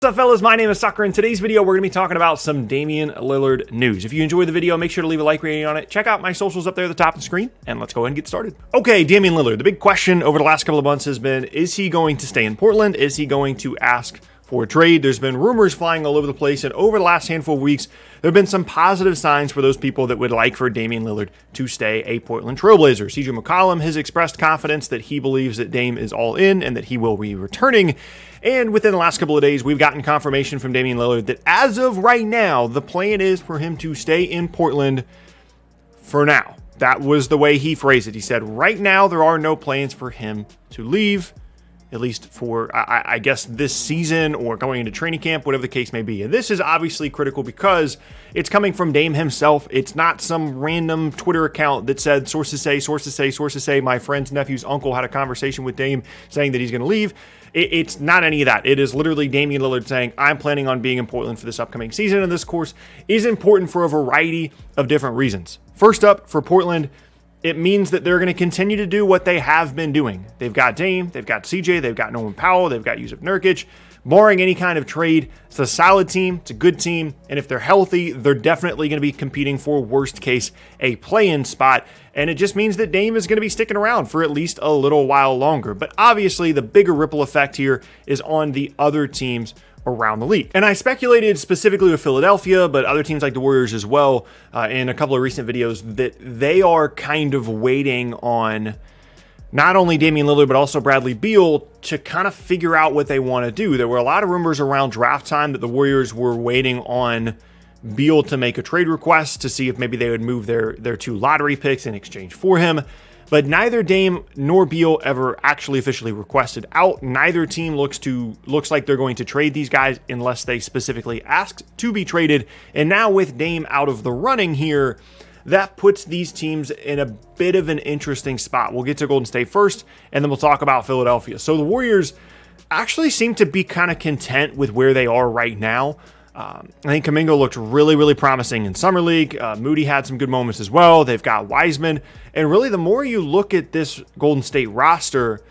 What's up, fellas? My name is Sucker. In today's video, we're going to be talking about some Damian Lillard news. If you enjoyed the video, make sure to leave a like rating on it. Check out my socials up there at the top of the screen, and let's go ahead and get started. Okay, Damian Lillard. The big question over the last couple of months has been, is he going to stay in Portland? Is he going to ask for a trade? There's been rumors flying all over the place, and over the last handful of weeks, there have been some positive signs for those people that would like for Damian Lillard to stay a Portland Trailblazer. CJ McCollum has expressed confidence that he believes that Dame is all in and that he will be returning. And within the last couple of days, we've gotten confirmation from Damian Lillard that as of right now, the plan is for him to stay in Portland for now. That was the way he phrased it. He said, right now, there are no plans for him to leave, at least for, I guess, this season or going into training camp, whatever the case may be. And this is obviously critical because it's coming from Dame himself. It's not some random Twitter account that said, sources say, my friend's nephew's uncle had a conversation with Dame saying that he's going to leave. It's not any of that. It is literally Damian Lillard saying, I'm planning on being in Portland for this upcoming season, and this course is important for a variety of different reasons. First up, for Portland, it means that they're going to continue to do what they have been doing. They've got Dame, they've got CJ, they've got Norman Powell, they've got Jusuf Nurkic. Barring any kind of trade, it's a solid team, it's a good team, and if they're healthy, they're definitely going to be competing for, worst case, a play-in spot, and it just means that Dame is going to be sticking around for at least a little while longer. But obviously, the bigger ripple effect here is on the other teams around the league. And I speculated specifically with Philadelphia, but other teams like the Warriors as well, in a couple of recent videos, that they are kind of waiting on not only Damian Lillard, but also Bradley Beal to kind of figure out what they want to do. There were a lot of rumors around draft time that the Warriors were waiting on Beal to make a trade request to see if maybe they would move their two lottery picks in exchange for him. But neither Dame nor Beal ever actually officially requested out. Neither team looks like they're going to trade these guys unless they specifically ask to be traded. And now with Dame out of the running here, that puts these teams in a bit of an interesting spot. We'll get to Golden State first, and then we'll talk about Philadelphia. So the Warriors actually seem to be kind of content with where they are right now. I think Kuminga looked really, really promising in Summer League. Moody had some good moments as well. They've got Wiseman. And really, the more you look at this Golden State roster,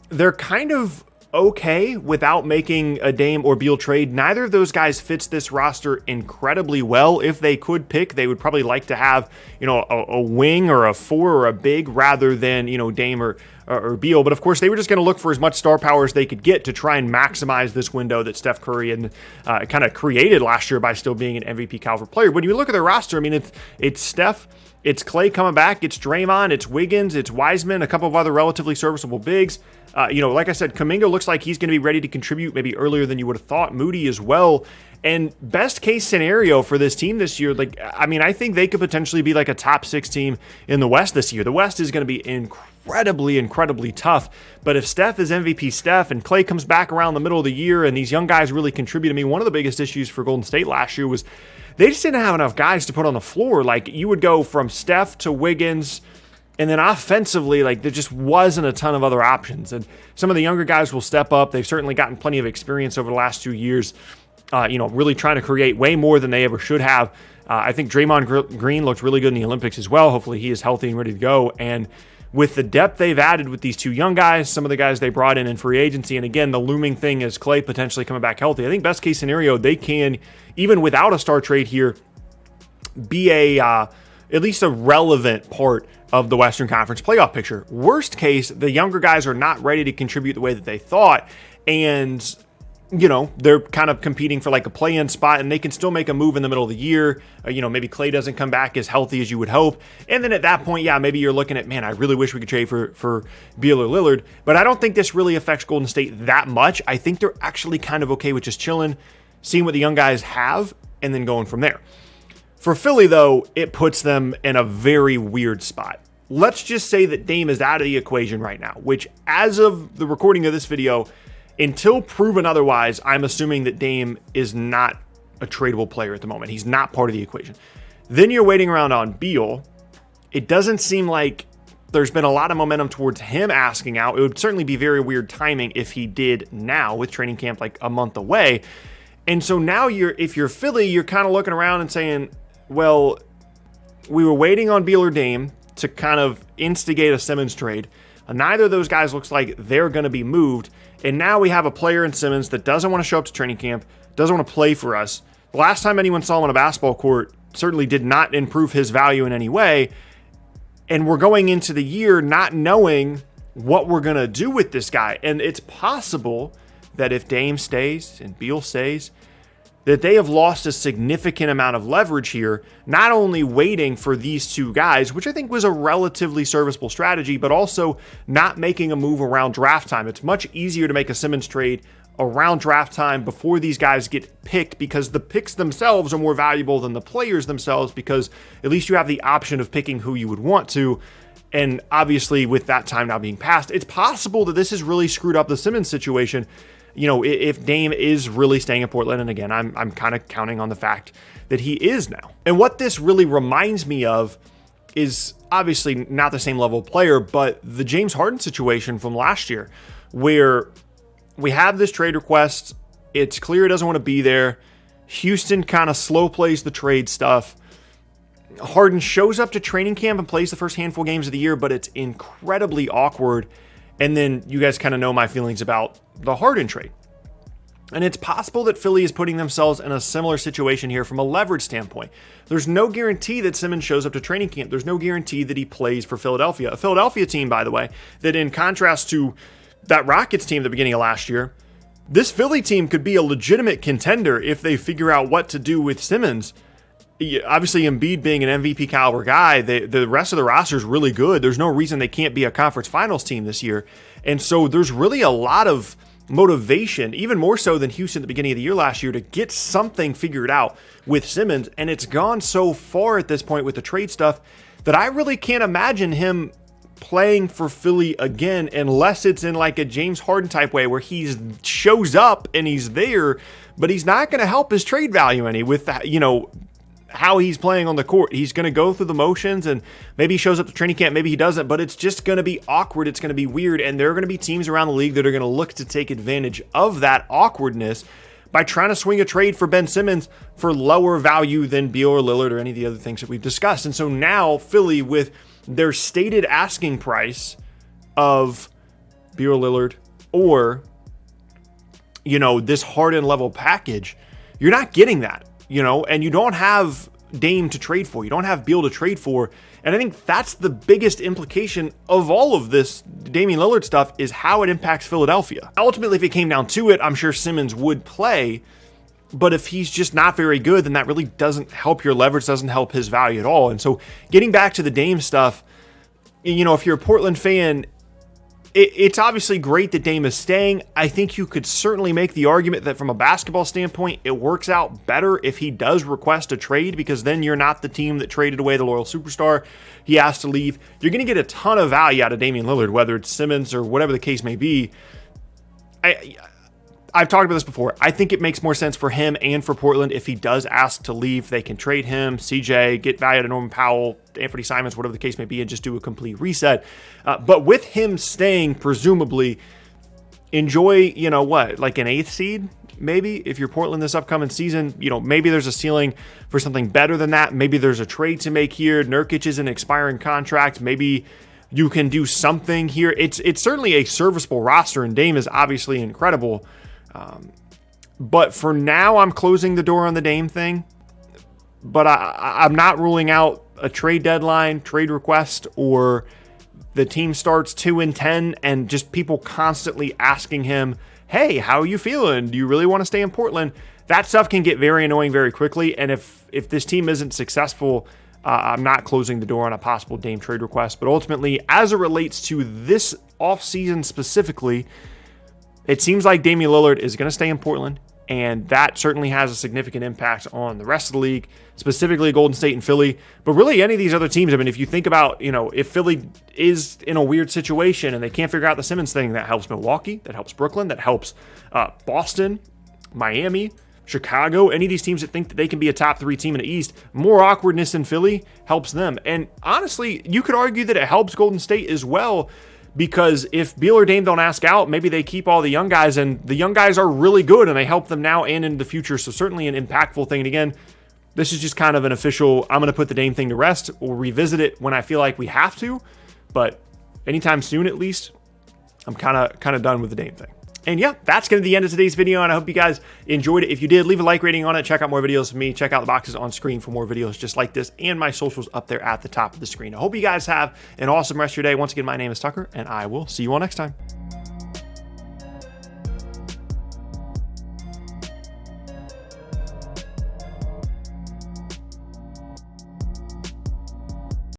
they're kind of okay without making a Dame or Beal trade. Neither of those guys fits this roster incredibly well. If they could pick, they would probably like to have, a wing or a four or a big rather than, Dame or Beal. But of course, they were just going to look for as much star power as they could get to try and maximize this window that Steph Curry and kind of created last year by still being an MVP caliber player. When you look at their roster, I mean, it's Steph, it's Clay coming back, it's Draymond, it's Wiggins, it's Wiseman, a couple of other relatively serviceable bigs. Like I said, Kuminga looks like he's going to be ready to contribute maybe earlier than you would have thought. Moody as well. And best case scenario for this team this year, I think they could potentially be like a top 6 team in the West this year. The West is going to be incredibly tough. But if Steph is MVP Steph and Clay comes back around the middle of the year and these young guys really contribute, one of the biggest issues for Golden State last year was they just didn't have enough guys to put on the floor. Like, you would go from Steph to Wiggins, and then offensively, there just wasn't a ton of other options. And some of the younger guys will step up. They've certainly gotten plenty of experience over the last 2 years, really trying to create way more than they ever should have. I think Draymond Green looked really good in the Olympics as well. Hopefully he is healthy and ready to go. And with the depth they've added with these two young guys, some of the guys they brought in free agency, and again, the looming thing is Clay potentially coming back healthy. I think best case scenario, they can, even without a star trade here, be at least a relevant part of the Western Conference playoff picture. Worst case, the younger guys are not ready to contribute the way that they thought, and they're kind of competing for like a play-in spot, and they can still make a move in the middle of the year. Maybe Clay doesn't come back as healthy as you would hope. And then at that point, maybe you're looking at, man, I really wish we could trade for Beal or Lillard. But I don't think this really affects Golden State that much. I think they're actually kind of okay with just chilling, seeing what the young guys have, and then going from there. For Philly, though, it puts them in a very weird spot. Let's just say that Dame is out of the equation right now, which as of the recording of this video, until proven otherwise, I'm assuming that Dame is not a tradable player at the moment. He's not part of the equation. Then you're waiting around on Beal. It doesn't seem like there's been a lot of momentum towards him asking out. It would certainly be very weird timing if he did now with training camp like a month away. And so now if you're Philly, you're kind of looking around and saying, well, we were waiting on Beal or Dame to kind of instigate a Simmons trade. Neither of those guys looks like they're going to be moved. And now we have a player in Simmons that doesn't want to show up to training camp, doesn't want to play for us. The last time anyone saw him on a basketball court certainly did not improve his value in any way. And we're going into the year not knowing what we're going to do with this guy. And it's possible that if Dame stays and Beal stays, that they have lost a significant amount of leverage here, not only waiting for these two guys, which I think was a relatively serviceable strategy, but also not making a move around draft time. It's much easier to make a Simmons trade around draft time before these guys get picked, because the picks themselves are more valuable than the players themselves, because at least you have the option of picking who you would want to. And obviously with that time now being passed, it's possible that this has really screwed up the Simmons situation. You know, if Dame is really staying in Portland, and again, I'm kind of counting on the fact that he is now. And what this really reminds me of is obviously not the same level of player, but the James Harden situation from last year, where we have this trade request. It's clear he doesn't want to be there. Houston kind of slow plays the trade stuff. Harden shows up to training camp and plays the first handful of games of the year, but it's incredibly awkward. And then you guys kind of know my feelings about the Harden trade. And it's possible that Philly is putting themselves in a similar situation here from a leverage standpoint. There's no guarantee that Simmons shows up to training camp. There's no guarantee that he plays for Philadelphia. A Philadelphia team, by the way, that in contrast to that Rockets team at the beginning of last year, this Philly team could be a legitimate contender if they figure out what to do with Simmons. Obviously, Embiid being an MVP caliber guy, the rest of the roster is really good. There's no reason they can't be a conference finals team this year. And so there's really a lot of motivation, even more so than Houston at the beginning of the year last year, to get something figured out with Simmons. And it's gone so far at this point with the trade stuff that I really can't imagine him playing for Philly again unless it's in like a James Harden type way where he shows up and he's there, but he's not going to help his trade value any with that, you know, how he's playing on the court. He's going to go through the motions, and maybe he shows up to training camp, maybe he doesn't, but it's just going to be awkward. It's going to be weird. And there are going to be teams around the league that are going to look to take advantage of that awkwardness by trying to swing a trade for Ben Simmons for lower value than Beal or Lillard or any of the other things that we've discussed. And so now Philly, with their stated asking price of Beal or Lillard, or, you know, this Harden level package, you're not getting that. You know, and you don't have Dame to trade for. You don't have Beal to trade for. And I think that's the biggest implication of all of this Damian Lillard stuff, is how it impacts Philadelphia. Ultimately, if it came down to it, I'm sure Simmons would play. But if he's just not very good, then that really doesn't help your leverage, doesn't help his value at all. And so getting back to the Dame stuff, you know, if you're a Portland fan, it's obviously great that Dame is staying. I think you could certainly make the argument that from a basketball standpoint, it works out better if he does request a trade, because then you're not the team that traded away the loyal superstar. He has to leave. You're going to get a ton of value out of Damian Lillard, whether it's Simmons or whatever the case may be. I've talked about this before. I think it makes more sense for him and for Portland if he does ask to leave. They can trade him, CJ, get value out of Norman Powell, Anthony Simons, whatever the case may be, and just do a complete reset. But with him staying, presumably, enjoy, you know what, like an 8th seed, maybe, if you're Portland this upcoming season. You know, maybe there's a ceiling for something better than that. Maybe there's a trade to make here. Nurkic is an expiring contract. Maybe you can do something here. It's certainly a serviceable roster, and Dame is obviously incredible. But for now, I'm closing the door on the Dame thing. But I'm not ruling out a trade deadline, trade request, or the team starts 2-10 and just people constantly asking him, hey, how are you feeling? Do you really want to stay in Portland? That stuff can get very annoying very quickly. And if this team isn't successful, I'm not closing the door on a possible Dame trade request. But ultimately, as it relates to this offseason specifically, it seems like Damian Lillard is going to stay in Portland, and that certainly has a significant impact on the rest of the league, specifically Golden State and Philly, but really any of these other teams. I mean, if you think about, you know, if Philly is in a weird situation and they can't figure out the Simmons thing, that helps Milwaukee, that helps Brooklyn, that helps Boston, Miami, Chicago, any of these teams that think that they can be a top 3 team in the East. More awkwardness in Philly helps them. And honestly, you could argue that it helps Golden State as well, because if Beal or Dame don't ask out, maybe they keep all the young guys, and the young guys are really good, and they help them now and in the future. So certainly an impactful thing. And again, this is just kind of an official, I'm going to put the Dame thing to rest. We'll revisit it when I feel like we have to. But anytime soon at least, I'm kind of done with the Dame thing. And yeah, that's going to be the end of today's video, and I hope you guys enjoyed it. If you did, leave a like rating on it. Check out more videos from me. Check out the boxes on screen for more videos just like this, and my socials up there at the top of the screen. I hope you guys have an awesome rest of your day. Once again, my name is Tucker, and I will see you all next time.